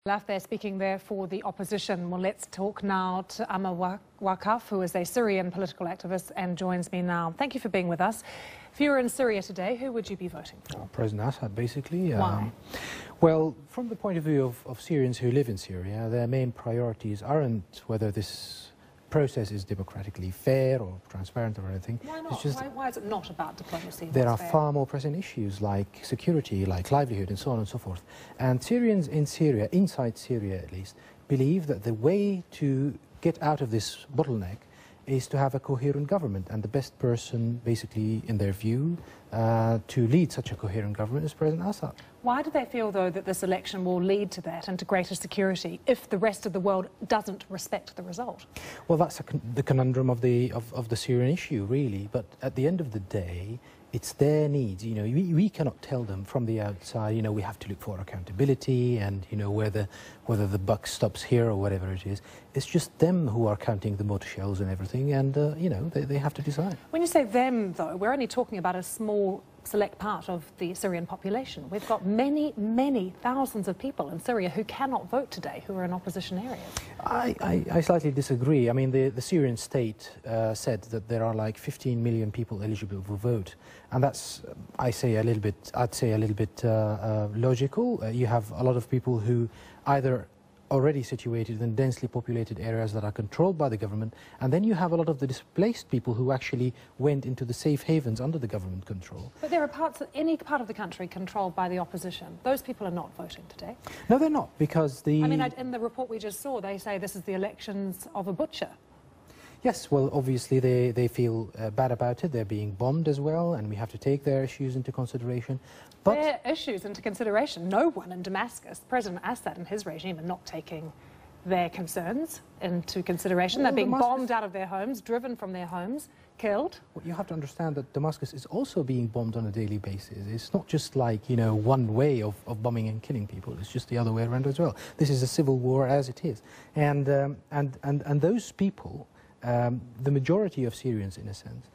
They're speaking there for the opposition. Well, let's talk now to Ammar Waqqaf, who is a Syrian political activist and joins me now. Thank you for being with us. If you were in Syria today, who would you be voting for? President Assad, basically. Why? Well, from the point of view of Syrians who live in Syria, their main priorities aren't whether this process is democratically fair or transparent or anything. Why not? Why is it not about diplomacy? There are far more pressing issues like security, like livelihood and so on and so forth. And Syrians in Syria, inside Syria at least, believe that the way to get out of this bottleneck is to have a coherent government, and the best person, basically, in their view, to lead such a coherent government is President Assad. Why do they feel, though, that this election will lead to that and to greater security if the rest of the world doesn't respect the result? Well, that's the conundrum of the Syrian issue, really. But at the end of the day, it's their needs. You know, we cannot tell them from the outside, you know, we have to look for accountability and, you know, whether the buck stops here or whatever it is. It's just them who are counting the mortar shells and everything, and, you know, they have to decide. When you say them, though, we're only talking about a small, select part of the Syrian population. We've got many, many thousands of people in Syria who cannot vote today, who are in opposition areas. I slightly disagree. I mean, the Syrian state said that there are like 15 million people eligible to vote, and that's, I'd say a little bit logical. You have a lot of people who either already situated in densely populated areas that are controlled by the government, and then you have a lot of the displaced people who actually went into the safe havens under the government control. But there are parts of any part of the country controlled by the opposition. Those people are not voting today. No, they're not, because the... I mean, in the report we just saw, they say this is the elections of a butcher. Yes, well, obviously they feel bad about it. They're being bombed as well, and we have to take their issues into consideration. But their issues into consideration? No one in Damascus, President Assad and his regime, are not taking their concerns into consideration. They're being bombed out of their homes, driven from their homes, killed. Well, you have to understand that Damascus is also being bombed on a daily basis. It's not just like, you know, one way of bombing and killing people. It's just the other way around as well. This is a civil war as it is. And those people... the majority of Syrians, in a sense,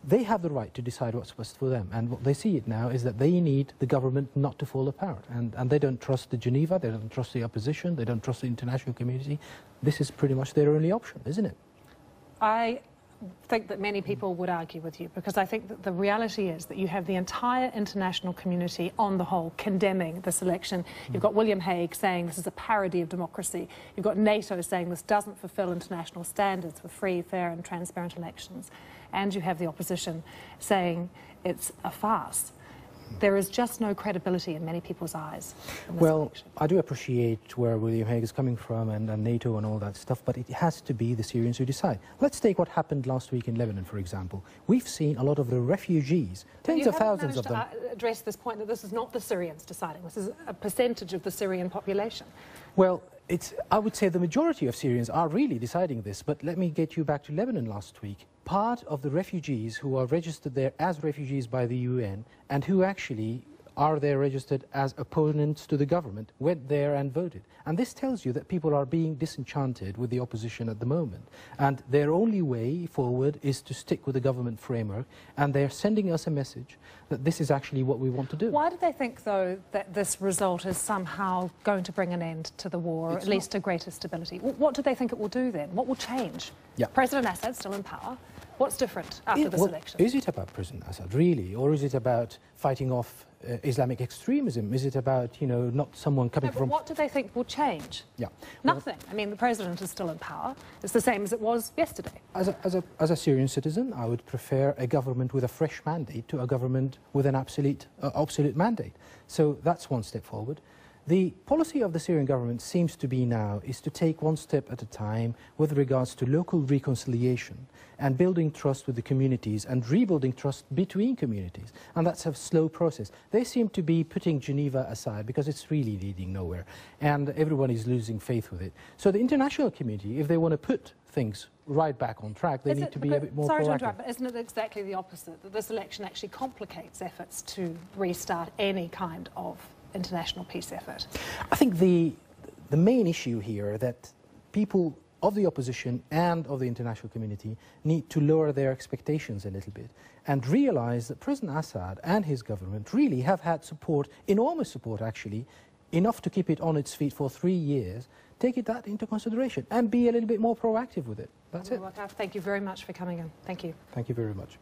they have the right to decide what's best for them. And what they see it now is that they need the government not to fall apart. And they don't trust the Geneva, they don't trust the opposition, they don't trust the international community. This is pretty much their only option, isn't it? I think that many people would argue with you, because I think that the reality is that you have the entire international community on the whole condemning this election. You've got William Hague saying this is a parody of democracy. You've got NATO saying this doesn't fulfill international standards for free, fair and transparent elections. And you have the opposition saying it's a farce. There is just no credibility in many people's eyes in this election. I do appreciate where William Hague is coming from and NATO and all that stuff, but it has to be the Syrians who decide. Let's take what happened last week in Lebanon, for example. We've seen a lot of the refugees, tens of thousands of them. You haven't managed to address this point that this is not the Syrians deciding. This is a percentage of the Syrian population. Well, I would say the majority of Syrians are really deciding this, but let me get you back to Lebanon last week. Part of the refugees who are registered there as refugees by the UN and who actually are there registered as opponents to the government went there and voted. And this tells you that people are being disenchanted with the opposition at the moment. And their only way forward is to stick with the government framework, and they're sending us a message that this is actually what we want to do. Why do they think, though, that this result is somehow going to bring an end to the war, or at least to greater stability? What do they think it will do then? What will change? Yeah. President Assad's still in power. What's different after this election? Is it about President Assad, really? Or is it about fighting off Islamic extremism? Is it about, you know, not someone coming from... What do they think will change? Yeah. Nothing. I mean, the president is still in power. It's the same as it was yesterday. As a Syrian citizen, I would prefer a government with a fresh mandate to a government with an obsolete mandate. So that's one step forward. The policy of the Syrian government seems to be now is to take one step at a time with regards to local reconciliation and building trust with the communities and rebuilding trust between communities. And that's a slow process. They seem to be putting Geneva aside because it's really leading nowhere and everyone is losing faith with it. So the international community, if they want to put things right back on track, they need to be a bit more proactive. Sorry to interrupt, but isn't it exactly the opposite, that this election actually complicates efforts to restart any kind of international peace effort? I think the main issue here that people of the opposition and of the international community need to lower their expectations a little bit and realize that President Assad and his government really have had support, enormous support actually, enough to keep it on its feet for 3 years, take that into consideration and be a little bit more proactive with it. That's it. Thank you very much for coming in. Thank you. Thank you very much.